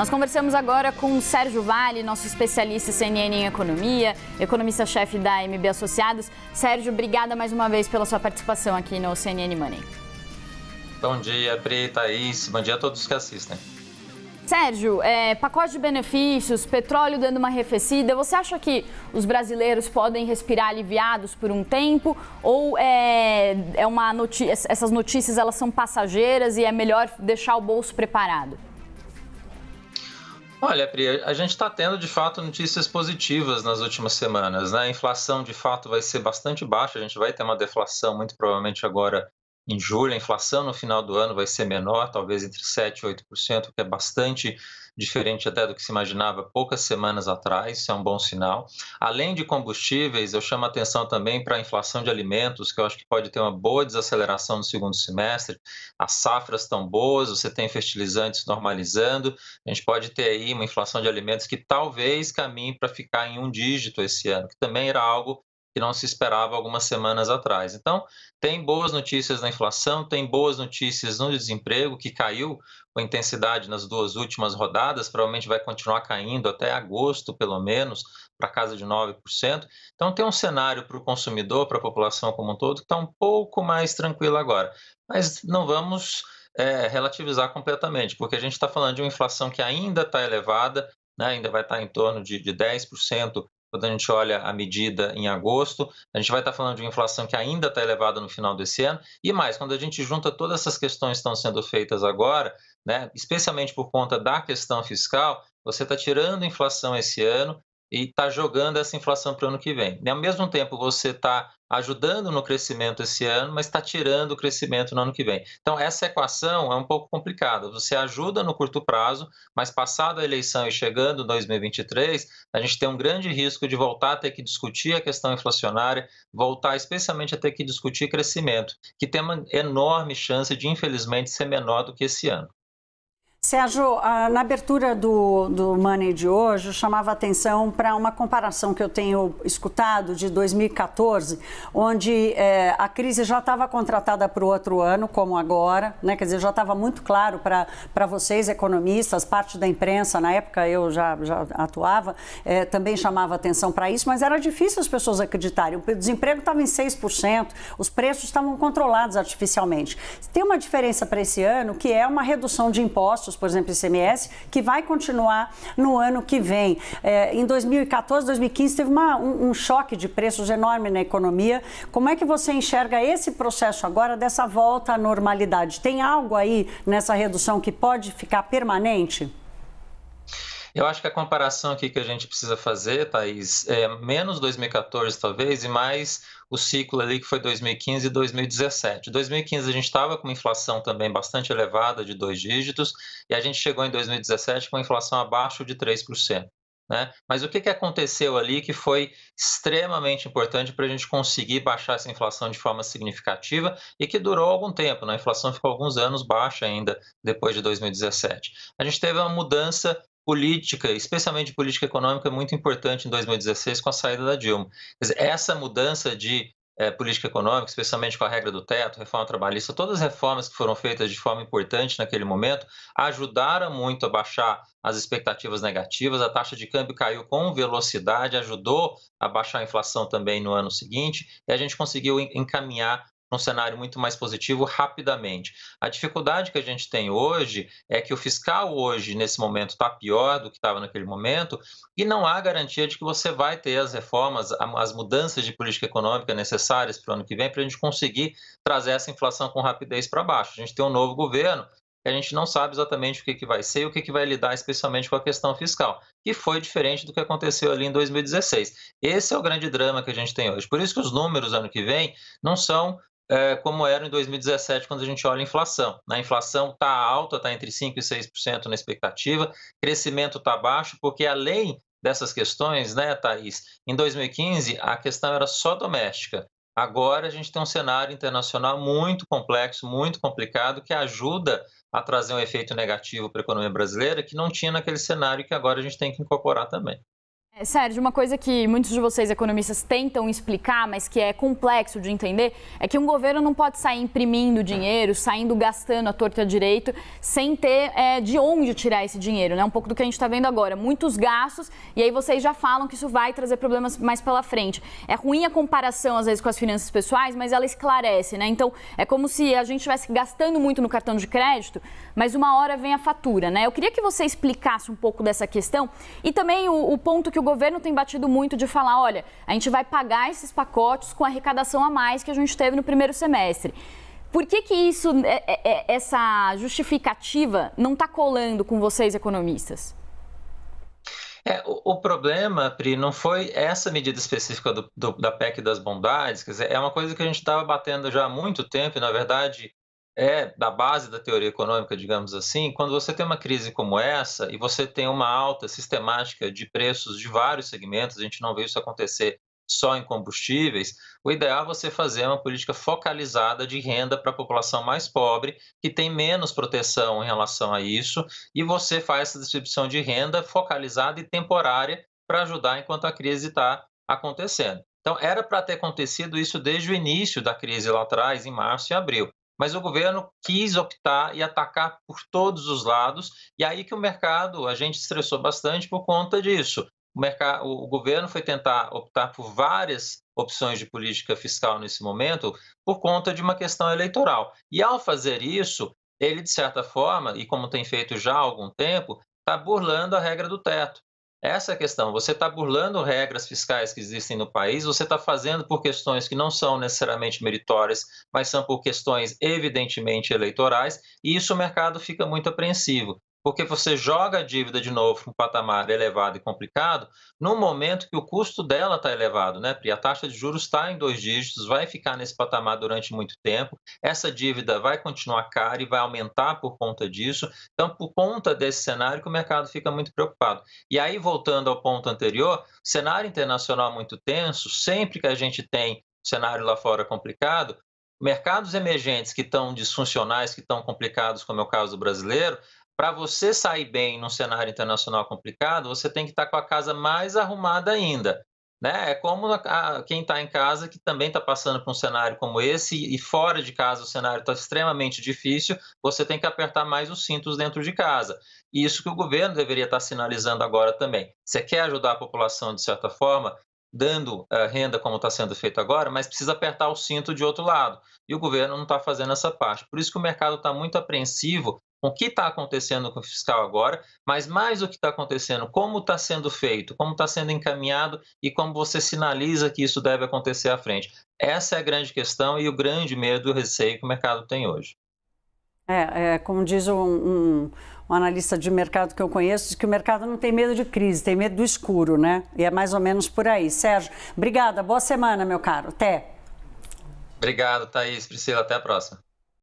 Nós conversamos agora com o Sérgio Vale, nosso especialista CNN em economia, economista-chefe da MB Associados. Sérgio, obrigada mais uma vez pela sua participação aqui no CNN Money. Bom dia, Pri, Thaís. Bom dia a todos que assistem. Sérgio, pacote de benefícios, petróleo dando uma arrefecida, você acha que os brasileiros podem respirar aliviados por um tempo ou essas notícias elas são passageiras e é melhor deixar o bolso preparado? Olha, Pri, a gente está tendo de fato notícias positivas nas últimas semanas, né? A inflação de fato vai ser bastante baixa, a gente vai ter uma deflação muito provavelmente agora em julho. A inflação no final do ano vai ser menor, talvez entre 7% e 8%, que é bastante diferente até do que se imaginava poucas semanas atrás, isso é um bom sinal. Além de combustíveis, eu chamo a atenção também para a inflação de alimentos, que eu acho que pode ter uma boa desaceleração no segundo semestre. As safras estão boas, você tem fertilizantes normalizando, a gente pode ter aí uma inflação de alimentos que talvez caminhe para ficar em um dígito esse ano, que também era algo que não se esperava algumas semanas atrás. Então, tem boas notícias na inflação, tem boas notícias no desemprego, que caiu com intensidade nas duas últimas rodadas, provavelmente vai continuar caindo até agosto, pelo menos, para casa de 9%. Então, tem um cenário para o consumidor, para a população como um todo, que está um pouco mais tranquilo agora. Mas não vamos relativizar completamente, porque a gente está falando de uma inflação que ainda está elevada, né, ainda vai estar em torno de 10%, quando a gente olha a medida em agosto. A gente vai estar falando de uma inflação que ainda está elevada no final desse ano. E mais, quando a gente junta todas essas questões que estão sendo feitas agora, né, especialmente por conta da questão fiscal, você está tirando a inflação esse ano e está jogando essa inflação para o ano que vem. E, ao mesmo tempo, você está ajudando no crescimento esse ano, mas está tirando o crescimento no ano que vem. Então, essa equação é um pouco complicada. Você ajuda no curto prazo, mas passado a eleição e chegando em 2023, a gente tem um grande risco de voltar a ter que discutir a questão inflacionária, voltar especialmente a ter que discutir crescimento, que tem uma enorme chance de, infelizmente, ser menor do que esse ano. Sérgio, na abertura do Money de hoje, eu chamava a atenção para uma comparação que eu tenho escutado de 2014, onde a crise já estava contratada para o outro ano, como agora, né? Quer dizer, já estava muito claro para vocês, economistas, parte da imprensa, na época eu já atuava, também chamava atenção para isso, mas era difícil as pessoas acreditarem. O desemprego estava em 6%, os preços estavam controlados artificialmente. Tem uma diferença para esse ano, que é uma redução de impostos, por exemplo, ICMS, que vai continuar no ano que vem. Em 2014, 2015, teve um choque de preços enorme na economia. Como é que você enxerga esse processo agora dessa volta à normalidade? Tem algo aí nessa redução que pode ficar permanente? Eu acho que a comparação aqui que a gente precisa fazer, Thaís, é menos 2014 talvez e mais o ciclo ali que foi 2015 e 2017. 2015 a gente estava com uma inflação também bastante elevada, de 2 dígitos, e a gente chegou em 2017 com uma inflação abaixo de 3%. Né? Mas o que aconteceu ali que foi extremamente importante para a gente conseguir baixar essa inflação de forma significativa e que durou algum tempo, né? A inflação ficou alguns anos baixa ainda depois de 2017. A gente teve uma mudança política, especialmente política econômica, muito importante em 2016 com a saída da Dilma. Quer dizer, essa mudança de política econômica, especialmente com a regra do teto, reforma trabalhista, todas as reformas que foram feitas de forma importante naquele momento ajudaram muito a baixar as expectativas negativas, a taxa de câmbio caiu com velocidade, ajudou a baixar a inflação também no ano seguinte e a gente conseguiu encaminhar um cenário muito mais positivo rapidamente. A dificuldade que a gente tem hoje é que o fiscal hoje, nesse momento, está pior do que estava naquele momento e não há garantia de que você vai ter as reformas, as mudanças de política econômica necessárias para o ano que vem para a gente conseguir trazer essa inflação com rapidez para baixo. A gente tem um novo governo que a gente não sabe exatamente o que vai ser e o que vai lidar especialmente com a questão fiscal, que foi diferente do que aconteceu ali em 2016. Esse é o grande drama que a gente tem hoje. Por isso que os números ano que vem não são como era em 2017, quando a gente olha a inflação. A inflação está alta, está entre 5% e 6% na expectativa, crescimento está baixo, porque além dessas questões, né, Thaís, em 2015 a questão era só doméstica. Agora a gente tem um cenário internacional muito complexo, muito complicado, que ajuda a trazer um efeito negativo para a economia brasileira, que não tinha naquele cenário e que agora a gente tem que incorporar também. Sérgio, uma coisa que muitos de vocês economistas tentam explicar, mas que é complexo de entender, é que um governo não pode sair imprimindo dinheiro, saindo gastando à torta e à direita, sem ter de onde tirar esse dinheiro, né? Um pouco do que a gente está vendo agora, muitos gastos, e aí vocês já falam que isso vai trazer problemas mais pela frente. É ruim a comparação, às vezes, com as finanças pessoais, mas ela esclarece, né? Então, é como se a gente estivesse gastando muito no cartão de crédito, mas uma hora vem a fatura, né? Eu queria que você explicasse um pouco dessa questão e também o ponto que o governo tem batido muito de falar, olha, a gente vai pagar esses pacotes com a arrecadação a mais que a gente teve no primeiro semestre. Por que isso, essa justificativa não está colando com vocês, economistas? O problema, Pri, não foi essa medida específica da PEC das bondades, quer dizer, é uma coisa que a gente estava batendo já há muito tempo e, na verdade, é da base da teoria econômica, digamos assim. Quando você tem uma crise como essa e você tem uma alta sistemática de preços de vários segmentos, a gente não vê isso acontecer só em combustíveis, o ideal é você fazer uma política focalizada de renda para a população mais pobre, que tem menos proteção em relação a isso, e você faz essa distribuição de renda focalizada e temporária para ajudar enquanto a crise está acontecendo. Então, era para ter acontecido isso desde o início da crise lá atrás, em março e abril. Mas o governo quis optar e atacar por todos os lados, e aí que o mercado, a gente estressou bastante por conta disso. O governo foi tentar optar por várias opções de política fiscal nesse momento por conta de uma questão eleitoral. E ao fazer isso, ele, de certa forma, e como tem feito já há algum tempo, está burlando a regra do teto. Essa é a questão, você está burlando regras fiscais que existem no país, você está fazendo por questões que não são necessariamente meritórias, mas são por questões evidentemente eleitorais, e isso o mercado fica muito apreensivo, porque você joga a dívida de novo para um patamar elevado e complicado, num momento que o custo dela está elevado, né, Pri? A taxa de juros está em 2 dígitos, vai ficar nesse patamar durante muito tempo, essa dívida vai continuar cara e vai aumentar por conta disso, então por conta desse cenário que o mercado fica muito preocupado. E aí, voltando ao ponto anterior, cenário internacional muito tenso, sempre que a gente tem cenário lá fora complicado, mercados emergentes que estão disfuncionais, que estão complicados, como é o caso do brasileiro, para você sair bem num cenário internacional complicado, você tem que estar com a casa mais arrumada ainda, né? É como quem está em casa que também está passando por um cenário como esse e fora de casa o cenário está extremamente difícil, você tem que apertar mais os cintos dentro de casa. E isso que o governo deveria estar sinalizando agora também. Você quer ajudar a população de certa forma, dando renda como está sendo feito agora, mas precisa apertar o cinto de outro lado. E o governo não está fazendo essa parte. Por isso que o mercado está muito apreensivo com o que está acontecendo com o fiscal agora, mas mais o que está acontecendo, como está sendo feito, como está sendo encaminhado e como você sinaliza que isso deve acontecer à frente. Essa é a grande questão e o grande medo e o receio que o mercado tem hoje. Como diz um analista de mercado que eu conheço, diz que o mercado não tem medo de crise, tem medo do escuro, né? E é mais ou menos por aí. Sérgio, obrigada, boa semana, meu caro. Até. Obrigado, Thaís, Priscila, até a próxima.